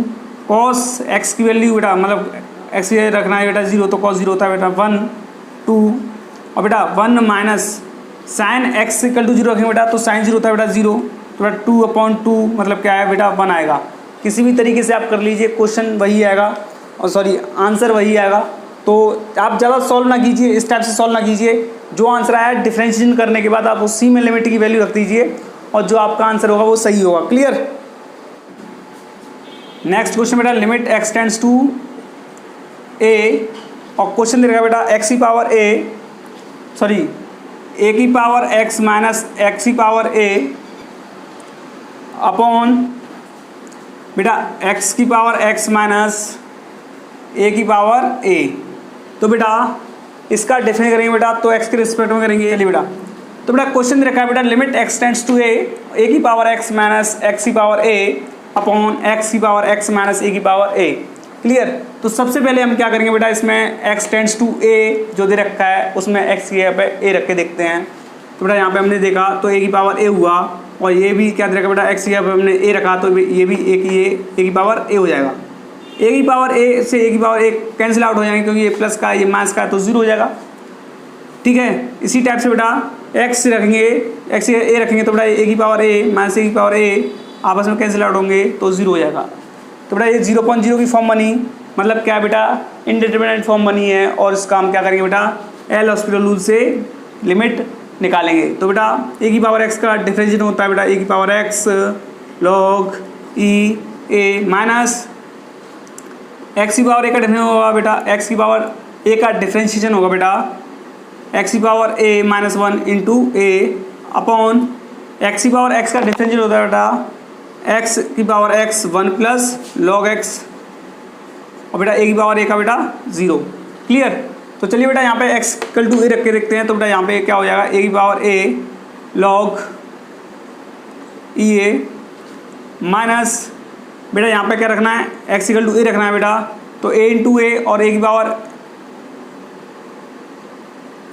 कॉस एक्स की वैल्यू बेटा मतलब एक्स रखना है बेटा 0, तो कॉस 0 होता है बेटा 1 2, और बेटा 1 minus sine x equal to 0 रखेंगे बेटा, तो साइन 0 होता है बेटा 0, तो बेटा 2/2 मतलब क्या है बेटा 1 आएगा। किसी भी तरीके से आप कर लीजिए, क्वेश्चन वही आएगा और सॉरी आंसर वही आएगा। तो आप ज़्यादा सॉल्व ना कीजिए, इस टाइप से सॉल्व ना कीजिए। जो आंसर आया डिफरेंशिएशन करने के बाद आप उसी में लिमिट की वैल्यू रख दीजिए और जो आपका आंसर होगा वो सही होगा। क्लियर। नेक्स्ट क्वेश्चन बेटा लिमिट एक्स टेंड्स टू ए, और क्वेश्चन दे रखा बेटा एक्स की पावर ए सॉरी ए की पावर एक्स माइनस एक्स की पावर ए अपॉन बेटा एक्स की पावर एक्स माइनस ए की पावर ए। तो बेटा इसका डेफिनेट करेंगे बेटा, तो एक्स के रिस्पेक्ट में करेंगे। चलिए बेटा, तो बेटा क्वेश्चन दे रखा है बेटा लिमिट एक्स टेंड्स टू ए की पावर एक्स माइनस एक्स की पावर ए अपॉन एक्स की पावर एक्स माइनस ए की पावर ए। क्लियर। तो सबसे पहले हम क्या करेंगे बेटा, इसमें एक्स टेंड्स टू ए जो दे रखा है उसमें एक्स की यहाँ पे ए रख के देखते हैं। तो बेटा यहाँ पे हमने देखा तो ए की पावर ए हुआ, और ये भी क्या दे रखा बेटा एक्स की यहाँ पे हमने ए रखा, तो ये भी ए की पावर ए हो जाएगा। ए की पावर ए से ए की पावर ए कैंसिल आउट हो जाएंगे, क्योंकि ये प्लस का ये माइनस का है तो 0 हो जाएगा। ठीक है, इसी टाइप से बेटा एक्स रखेंगे, एक्स ए रखेंगे तो बेटा ए की पावर ए माइनस ए की पावर ए आपस में कैंसिल आउट होंगे तो 0 हो जाएगा। तो बेटा ये 0.0 की फॉर्म बनी, मतलब क्या बेटा इनडिटरमिनेट फॉर्म बनी है, और इसका हम क्या करेंगे बेटा एल हॉस्पिटल रूल से लिमिट निकालेंगे। तो बेटा ए की पावर एक्स का डिफरेंशिएशन होता है बेटा ए की power x log E a minus x की पावर ए का डिफरेंशिएशन होगा बेटा एक्स की पावर ए का डिफरेंशिएशन होगा बेटा एक्स की पावर ए माइनस 1 इंटू ए अपॉन एक्स की पावर एक्स का डिफरेंशिएशन होता है बेटा एक्स की power x 1 plus log x, और बेटा ए की पावर ए का बेटा 0। क्लियर। तो चलिए बेटा यहाँ पे x इक्वल टू ए रख के देखते हैं। तो बेटा यहाँ पे क्या हो जाएगा ए की power A log E a minus बेटा यहाँ पे क्या रखना है x इक्वल टू ए रखना है बेटा, तो a इंटू ए और ए की पावर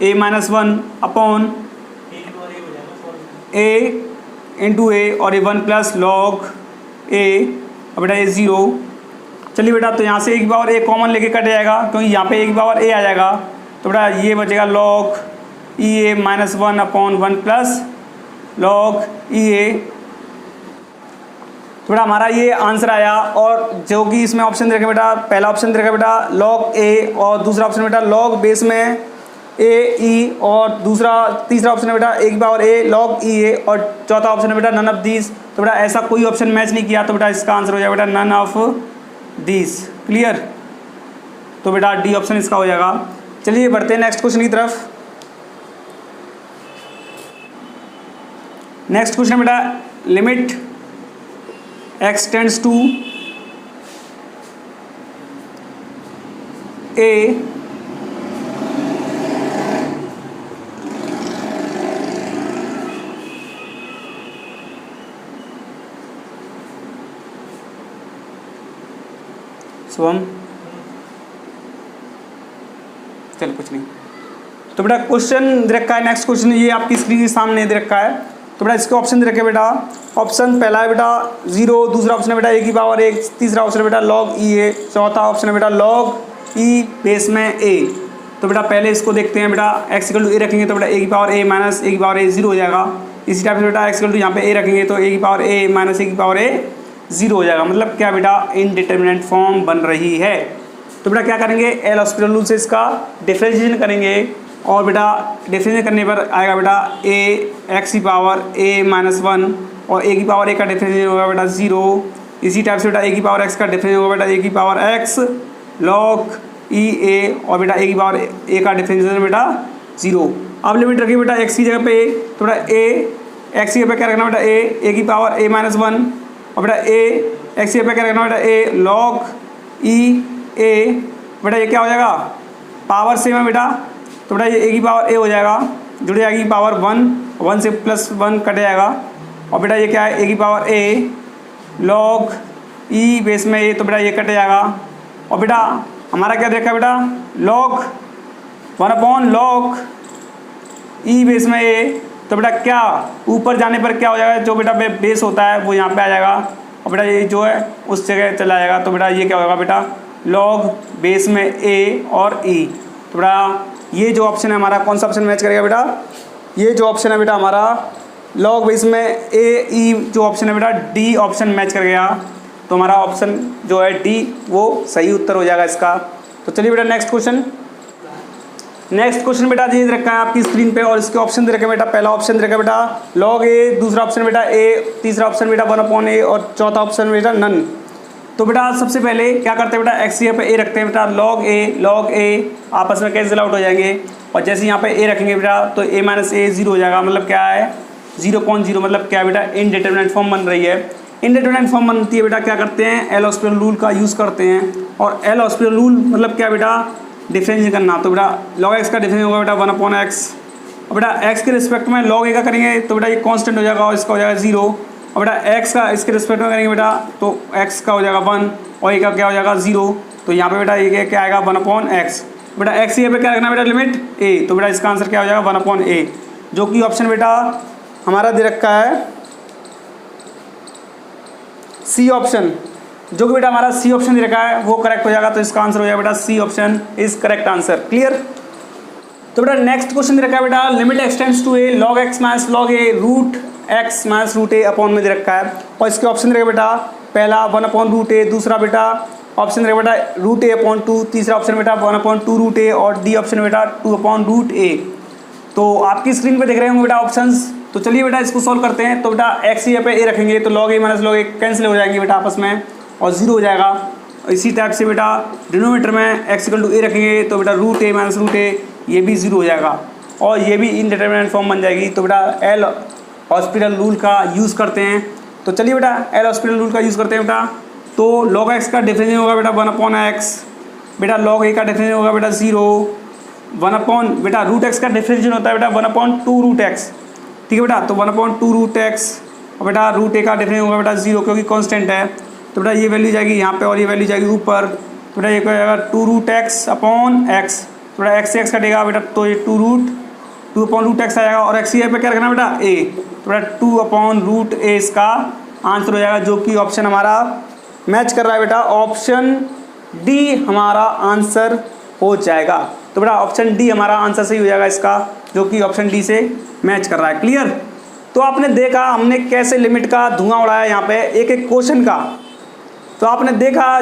ए माइनस 1 अपॉन ए इंटू ए और ए 1 प्लस लॉग ए, और बेटा ए 0। चलिए बेटा तो यहाँ से ए की पावर ए कॉमन लेके कट जाएगा, क्योंकि यहाँ पे ए की पावर ए आ जाएगा, तो बेटा ये बचेगा log E a minus 1 upon 1 plus log ई ए। तो बेटा हमारा ये आंसर आया, और जो कि इसमें ऑप्शन देखा बेटा पहला ऑप्शन देखा बेटा लॉग ए, और दूसरा ऑप्शन बेटा लॉग बेस में ए ई, और तीसरा ऑप्शन है बेटा ए की पावर ए लॉग ई ए, और चौथा ऑप्शन है बेटा नन ऑफ दीज। तो बेटा ऐसा कोई ऑप्शन मैच नहीं किया, तो बेटा इसका आंसर हो जाएगा बेटा नन ऑफ दीज। क्लियर। तो बेटा डी ऑप्शन इसका हो जाएगा। चलिए बढ़ते हैं नेक्स्ट क्वेश्चन की तरफ। नेक्स्ट क्वेश्चन बेटा लिमिट एक्स टेंड्स टू ए शुभम, चल कुछ नहीं। तो बेटा क्वेश्चन दे रखा है, नेक्स्ट क्वेश्चन ये आपकी स्क्रीन के सामने दे रखा है। तो बेटा इसके ऑप्शन दे रखे बेटा, ऑप्शन पहला है बेटा 0, दूसरा ऑप्शन है बेटा ए की पावर 1, तीसरा ऑप्शन है बेटा लॉग ई ए, चौथा ऑप्शन है बेटा लॉग ई बेस में ए। तो बेटा पहले इसको देखते हैं बेटा एक्स इक्वल टू ए रखेंगे तो बेटा ए की पावर ए माइनस ए की पावर ए 0 हो जाएगा। इसी टाइप से बेटा एक्स इक्वल टू यहाँ पे ए रखेंगे तो ए की पावर ए माइनस ए की पावर ए 0 हो जाएगा, मतलब क्या बेटा इनडिटरमिनेट फॉर्म बन रही है। तो बेटा क्या करेंगे एल हॉस्पिटल रूल से इसका डिफरेंशिएशन करेंगे, और बेटा डिफरेंशिएशन करने पर आएगा बेटा ए एक्स की पावर ए माइनस 1, और ए की पावर ए का डिफरेंशिएशन होगा बेटा 0। इसी टाइप से बेटा ए की पावर एक्स का डिफरेंशिएशन होगा बेटा ए की पावर एक्स लॉग ई ए, और बेटा ए की पावर ए का डिफरेंशिएशन बेटा 0। अब लिमिट रखिए बेटा एक्स की जगह पे ए, तो बेटा ए एक्स की जगह पे क्या रखना बेटा ए की पावर ए माइनस 1, और बेटा ए एक्स की जगह पे क्या रखना बेटा ए लॉग ई ए। बेटा ये क्या हो जाएगा पावर सेम है बेटा, तो बेटा ये ए की पावर ए हो जाएगा, जुड़ जाएगी पावर 1 से प्लस 1 कट जाएगा, और बेटा ये क्या है ए की पावर ए लॉग ई बेस में ए, तो बेटा ये कट जाएगा। और बेटा हमारा क्या देखा बेटा लॉग 1 अपॉन लॉग ई बेस में ए, तो बेटा क्या ऊपर जाने पर क्या हो जाएगा, जो बेटा बेस होता है वो यहाँ पे आ जाएगा और बेटा ये जो है उस जगह चला जाएगा। तो बेटा ये क्या होगा बेटा लॉग बेस में ए और ई। तो बेटा ये जो ऑप्शन है हमारा कौन सा ऑप्शन मैच करेगा बेटा, ये जो ऑप्शन है बेटा हमारा लॉग बेस में ए ई जो ऑप्शन है बेटा डी ऑप्शन मैच कर गया। तो हमारा ऑप्शन जो है डी वो सही उत्तर हो जाएगा इसका। तो चलिए बेटा नेक्स्ट क्वेश्चन बेटा ये रखा है आपकी स्क्रीन पे और इसके ऑप्शन दे रखे बेटा। पहला ऑप्शन दे रखा है बेटा लॉग ए, दूसरा ऑप्शन बेटा ए, तीसरा ऑप्शन बेटा 1/a और चौथा ऑप्शन बेटा नन। तो बेटा सबसे पहले क्या करते हैं बेटा एक्स यहाँ पे ए रखते हैं बेटा, लॉग ए आपस में कैंसिल आउट हो जाएंगे और जैसे यहाँ पे ए रखेंगे बेटा तो a माइनस ए 0 हो जाएगा। मतलब क्या है 0.0 मतलब क्या बेटा इनडिटरमिनेट फॉर्म बन रही है। इनडिटरमिनेट फॉर्म बनती है बेटा क्या करते हैं एल हॉस्पिटल रूल का यूज़ करते हैं और एल हॉस्पिटल रूल मतलब क्या बेटा डिफरेंशिएट करना। तो बेटा लॉग एक्स का डिफरेंस होगा बेटा 1/x और बेटा एक्स के रिस्पेक्ट में लॉग ए का करेंगे तो बेटा ये कांस्टेंट हो जाएगा और इसका हो जाएगा 0 और बेटा एक्स का इसके रिस्पेक्ट में करेंगे बेटा तो एक्स का हो जाएगा 1 और ए का क्या हो जाएगा 0। तो यहाँ पे बेटा ये क्या आएगा 1/x। बेटा एक्स यहाँ पे क्या रखना बेटा लिमिट ए, तो बेटा इसका आंसर क्या हो जाएगा 1/a, जो कि ऑप्शन बेटा हमारा दे रखा है सी ऑप्शन, जो कि बेटा हमारा सी ऑप्शन दे रखा है वो करेक्ट हो जाएगा। तो इसका आंसर हो जाएगा बेटा C option is correct answer. Clear. तो बेटा नेक्स्ट क्वेश्चन दे रखा है बेटा limit x tends to a log x minus log a root x minus root a upon में दे रखा है और इसके ऑप्शन दे रखा बेटा पहला 1/√a, दूसरा बेटा ऑप्शन दे रखा बेटा √a/2, तीसरा ऑप्शन बेटा 1/2√a और डी ऑप्शन बेटा 2/√a। तो आपकी स्क्रीन पे देख रहे होंगे बेटा ऑप्शंस। तो चलिए बेटा इसको सॉल्व करते हैं। तो बेटा एक्स यहाँ पे ए रखेंगे तो लॉग ए माइनस लॉग ए कैंसिल हो जाएंगे बेटा आपस में और 0 हो जाएगा। इसी टाइप से बेटा डिनोमीटर में एक्स इक्वल टू ए रखेंगे तो बेटा √a माइनस √a ये भी 0 हो जाएगा और ये भी इनडिटरमिनेट फॉर्म बन जाएगी। तो बेटा एल हॉस्पिटल रूल का यूज़ करते हैं। तो चलिए बेटा एल हॉस्पिटल रूल का यूज़ करते हैं बेटा। तो लॉग एक्स का डिफरेंशियल होगा बेटा 1/x, बेटा लॉग ए का डिफरेंशियल होगा बेटा 0, बेटा √x का डिफरेंशियल होता है बेटा 1/2√x। ठीक है बेटा, तो 1/2√x और बेटा √a का डिफरेंशियल होगा बेटा 0 क्योंकि कांस्टेंट है। तो बेटा ये वैल्यू जाएगी यहाँ पे और ये वैल्यू जाएगी ऊपर। तो बेटा ये क्या जाएगा 2√x/x। तो बेटा x से x कटेगा बेटा तो ये 2/√x आ जाएगा और x यहाँ पे क्या रखना बेटा a। तो बेटा 2/√a इसका आंसर हो जाएगा, जो कि ऑप्शन हमारा मैच कर रहा है बेटा। ऑप्शन डी हमारा आंसर हो जाएगा। तो बेटा ऑप्शन डी हमारा आंसर सही हो जाएगा इसका, जो कि ऑप्शन डी से मैच कर रहा है। क्लियर। तो आपने देखा हमने कैसे लिमिट का धुआं उड़ाया यहाँ पे एक एक क्वेश्चन का। तो आपने देखा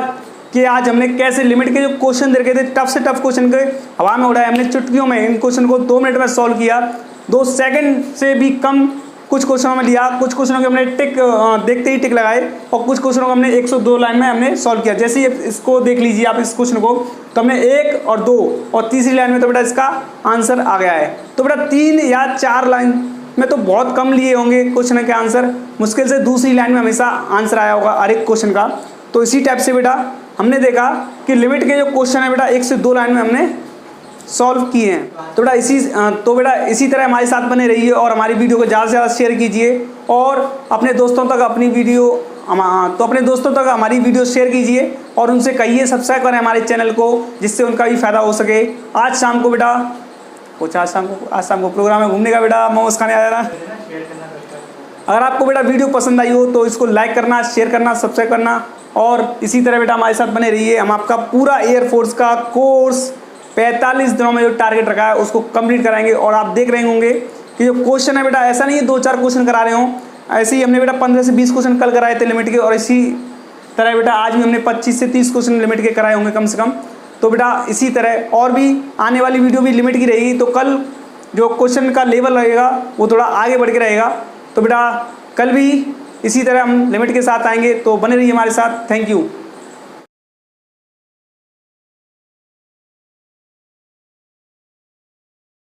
कि आज हमने कैसे लिमिट के जो क्वेश्चन दे रखे थे टफ से टफ क्वेश्चन के हवा में उड़ाए हमने चुटकियों में। इन क्वेश्चन को 2 मिनट में सॉल्व किया, 2 सेकंड से भी कम कुछ क्वेश्चनों में लिया। कुछ क्वेश्चनों के हमने टिक देखते ही टिक लगाए और कुछ क्वेश्चनों को हमने 102 लाइन में हमने सॉल्व किया। जैसे ही इसको देख लीजिए आप इस क्वेश्चन को, तो हमने 1 और 2 और तीसरी लाइन में तो बेटा इसका आंसर आ गया है। तो बेटा 3 या 4 लाइन में तो बहुत कम लिए होंगे क्वेश्चन के आंसर, मुश्किल से दूसरी लाइन में हमेशा आंसर आया होगा हर एक क्वेश्चन का। तो इसी टाइप से बेटा हमने देखा कि लिमिट के जो क्वेश्चन है बेटा 1 से 2 लाइन में हमने सॉल्व किए हैं। तो बेटा इसी तरह हमारे साथ बने रहिए और हमारी वीडियो को ज़्यादा से ज़्यादा शेयर कीजिए और अपने दोस्तों तक अपने दोस्तों तक हमारी वीडियो शेयर कीजिए और उनसे कहिए सब्सक्राइब करें हमारे चैनल को, जिससे उनका भी फ़ायदा हो सके। आज शाम को बेटा आज शाम को प्रोग्राम में घूमने का बेटा मोमोज खाने आ जाना। अगर आपको बेटा वीडियो पसंद आई हो तो इसको लाइक करना, शेयर करना, सब्सक्राइब करना और इसी तरह बेटा हमारे साथ बने रहिए। हम आपका पूरा एयरफोर्स का कोर्स 45 दिनों में जो टारगेट रखा है उसको कंप्लीट कराएंगे। और आप देख रहे होंगे कि जो क्वेश्चन है बेटा ऐसा नहीं है 2-4 क्वेश्चन करा रहे हों, ऐसे ही हमने बेटा 15 से 20 क्वेश्चन कल कराए थे लिमिट के और इसी तरह बेटा आज भी हमने 25 से 30 क्वेश्चन लिमिट के कराए होंगे कम से कम। तो बेटा इसी तरह और भी आने वाली वीडियो भी लिमिट की रहेगी। तो कल जो क्वेश्चन का लेवल रहेगा वो थोड़ा आगे बढ़ के रहेगा। तो बेटा कल भी इसी तरह हम लिमिट के साथ आएंगे, तो बने रहिए हमारे साथ। Thank you.